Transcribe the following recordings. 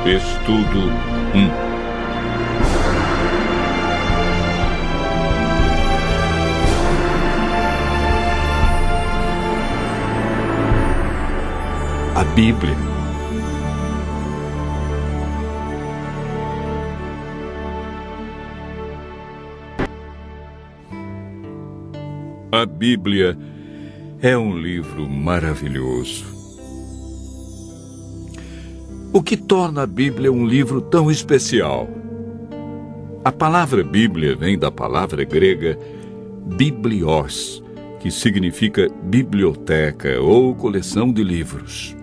Estudo 1. A Bíblia. A Bíblia é um livro maravilhoso. O que torna a Bíblia um livro tão especial? A palavra Bíblia vem da palavra grega biblios, que significa biblioteca ou coleção de livros.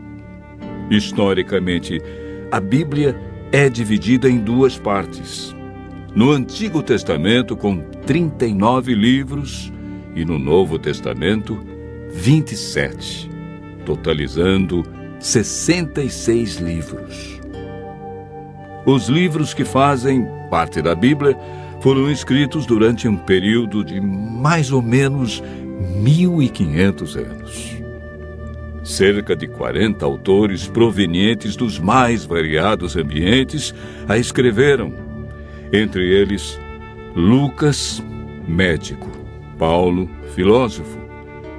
Historicamente, a Bíblia é dividida em duas partes. No Antigo Testamento, com 39 livros, e no Novo Testamento, 27, totalizando 66 livros. Os livros que fazem parte da Bíblia foram escritos durante um período de mais ou menos 1.500 anos. Cerca de 40 autores provenientes dos mais variados ambientes a escreveram, entre eles Lucas, médico, Paulo, filósofo,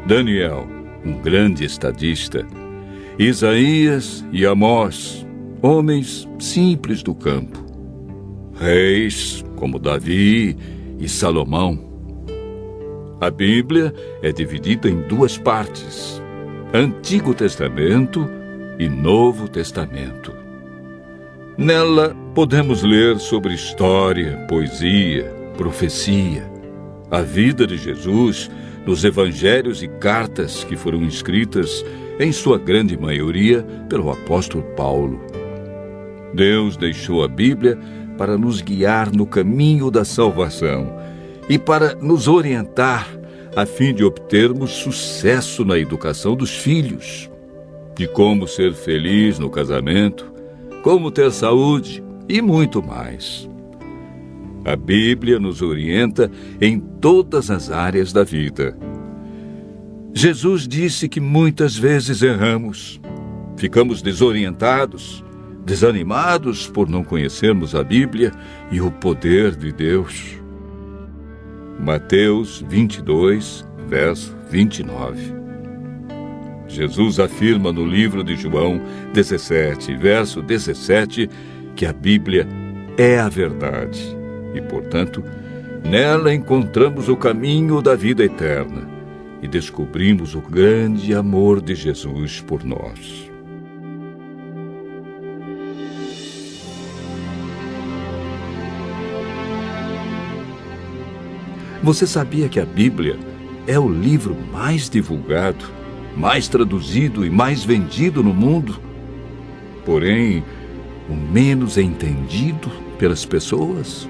Daniel, um grande estadista, Isaías e Amós, homens simples do campo, reis como Davi e Salomão. A Bíblia é dividida em duas partes, Antigo Testamento e Novo Testamento. Nela podemos ler sobre história, poesia, profecia, a vida de Jesus nos evangelhos e cartas que foram escritas, em sua grande maioria, pelo apóstolo Paulo. Deus deixou a Bíblia para nos guiar no caminho da salvação e para nos orientar a fim de obtermos sucesso na educação dos filhos, de como ser feliz no casamento, como ter saúde e muito mais. A Bíblia nos orienta em todas as áreas da vida. Jesus disse que muitas vezes erramos, ficamos desorientados, desanimados por não conhecermos a Bíblia e o poder de Deus. Mateus 22, verso 29. Jesus afirma no livro de João 17, verso 17, que a Bíblia é a verdade. E, portanto, nela encontramos o caminho da vida eterna e descobrimos o grande amor de Jesus por nós. Você sabia que a Bíblia é o livro mais divulgado, mais traduzido e mais vendido no mundo? Porém, o menos entendido pelas pessoas?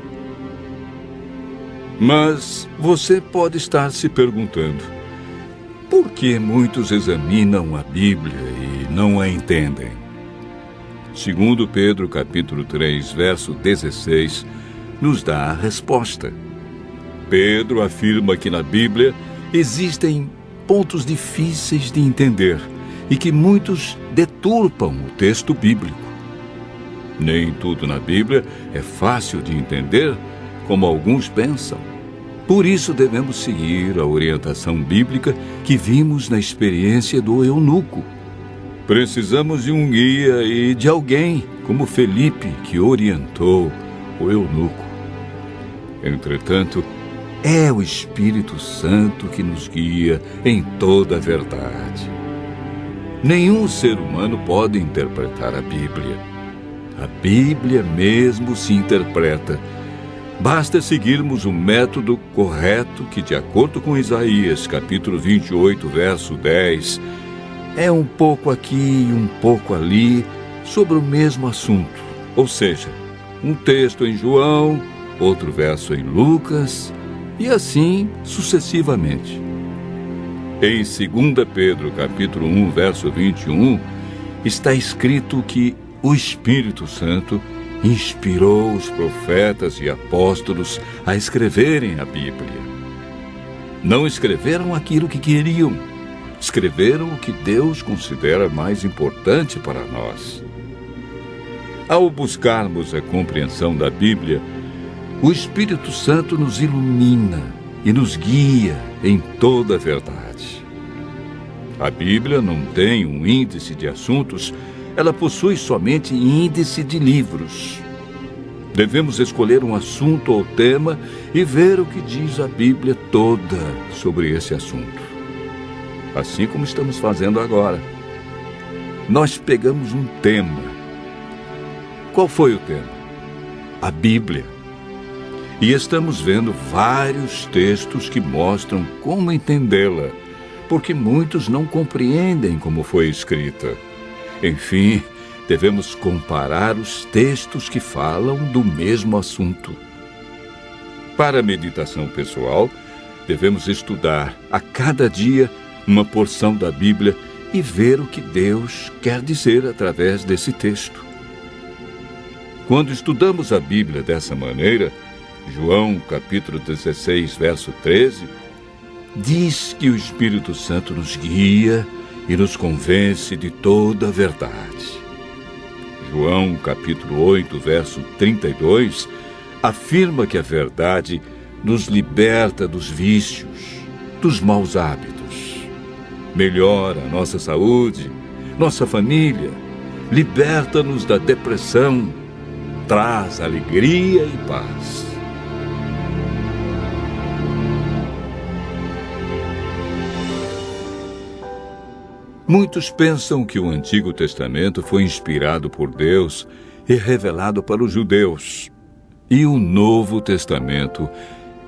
Mas você pode estar se perguntando, por que muitos examinam a Bíblia e não a entendem? Segundo Pedro, capítulo 3, verso 16, nos dá a resposta. Pedro afirma que na Bíblia existem pontos difíceis de entender e que muitos deturpam o texto bíblico. Nem tudo na Bíblia é fácil de entender, como alguns pensam. Por isso devemos seguir a orientação bíblica que vimos na experiência do eunuco. Precisamos de um guia e de alguém como Felipe, que orientou o eunuco. Entretanto, é o Espírito Santo que nos guia em toda a verdade. Nenhum ser humano pode interpretar a Bíblia. A Bíblia mesmo se interpreta. Basta seguirmos o método correto que, de acordo com Isaías, capítulo 28, verso 10, é um pouco aqui e um pouco ali sobre o mesmo assunto. Ou seja, um texto em João, outro verso em Lucas, e assim sucessivamente. Em 2 Pedro, capítulo 1, verso 21, está escrito que o Espírito Santo inspirou os profetas e apóstolos a escreverem a Bíblia. Não escreveram aquilo que queriam, escreveram o que Deus considera mais importante para nós. Ao buscarmos a compreensão da Bíblia, o Espírito Santo nos ilumina e nos guia em toda a verdade. A Bíblia não tem um índice de assuntos, ela possui somente índice de livros. Devemos escolher um assunto ou tema e ver o que diz a Bíblia toda sobre esse assunto. Assim como estamos fazendo agora. Nós pegamos um tema. Qual foi o tema? A Bíblia. E estamos vendo vários textos que mostram como entendê-la, porque muitos não compreendem como foi escrita. Enfim, devemos comparar os textos que falam do mesmo assunto. Para a meditação pessoal, devemos estudar a cada dia uma porção da Bíblia e ver o que Deus quer dizer através desse texto. Quando estudamos a Bíblia dessa maneira, João capítulo 16, verso 13, diz que o Espírito Santo nos guia e nos convence de toda a verdade. João capítulo 8, verso 32, afirma que a verdade nos liberta dos vícios, dos maus hábitos, melhora a nossa saúde, nossa família, liberta-nos da depressão, traz alegria e paz. Muitos pensam que o Antigo Testamento foi inspirado por Deus e revelado para os judeus. E o Novo Testamento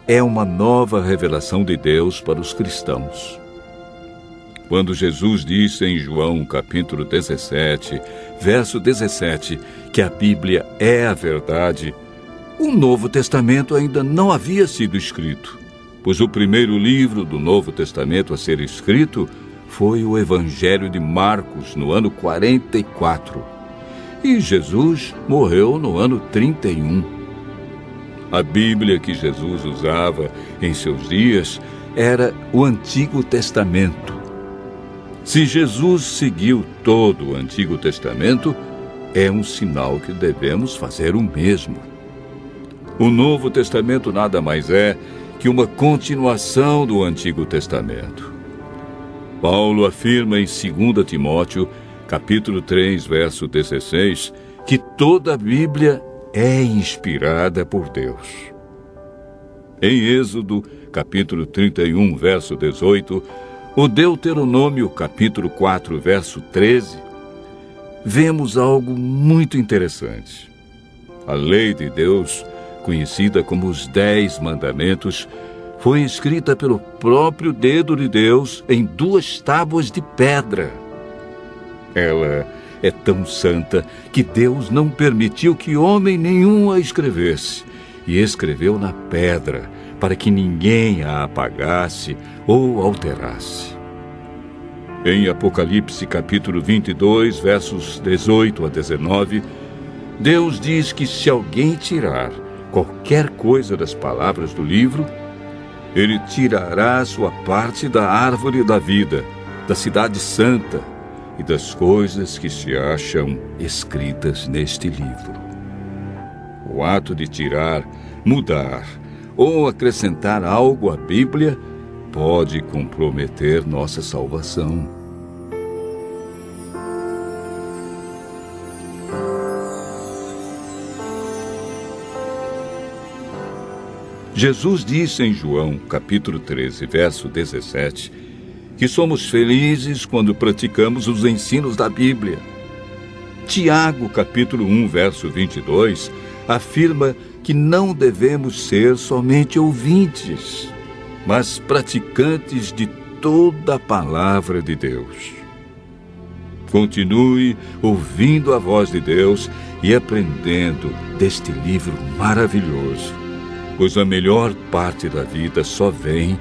é uma nova revelação de Deus para os cristãos. Quando Jesus disse em João capítulo 17, verso 17, que a Bíblia é a verdade, o Novo Testamento ainda não havia sido escrito, pois o primeiro livro do Novo Testamento a ser escrito foi o Evangelho de Marcos, no ano 44. E Jesus morreu no ano 31. A Bíblia que Jesus usava em seus dias era o Antigo Testamento. Se Jesus seguiu todo o Antigo Testamento, é um sinal que devemos fazer o mesmo. O Novo Testamento nada mais é que uma continuação do Antigo Testamento. Paulo afirma em 2 Timóteo, capítulo 3, verso 16, que toda a Bíblia é inspirada por Deus. Em Êxodo, capítulo 31, verso 18, o Deuteronômio, capítulo 4, verso 13, vemos algo muito interessante. A lei de Deus, conhecida como os 10 Mandamentos, foi escrita pelo próprio dedo de Deus em 2 tábuas de pedra. Ela é tão santa que Deus não permitiu que homem nenhum a escrevesse, e escreveu na pedra, para que ninguém a apagasse ou alterasse. Em Apocalipse capítulo 22, versos 18 a 19, Deus diz que se alguém tirar qualquer coisa das palavras do livro, Ele tirará a sua parte da árvore da vida, da cidade santa e das coisas que se acham escritas neste livro. O ato de tirar, mudar ou acrescentar algo à Bíblia pode comprometer nossa salvação. Jesus disse em João, capítulo 13, verso 17, que somos felizes quando praticamos os ensinos da Bíblia. Tiago, capítulo 1, verso 22, afirma que não devemos ser somente ouvintes, mas praticantes de toda a palavra de Deus. Continue ouvindo a voz de Deus e aprendendo deste livro maravilhoso, pois a melhor parte da vida só vem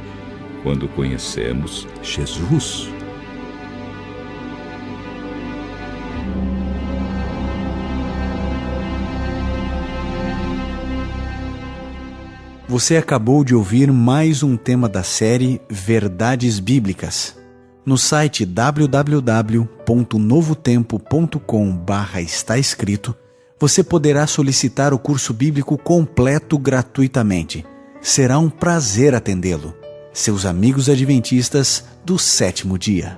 quando conhecemos Jesus. Você acabou de ouvir mais um tema da série Verdades Bíblicas. No site www.novotempo.com/está escrito, Você poderá solicitar o curso bíblico completo gratuitamente. Será um prazer atendê-lo. Seus amigos adventistas do sétimo dia.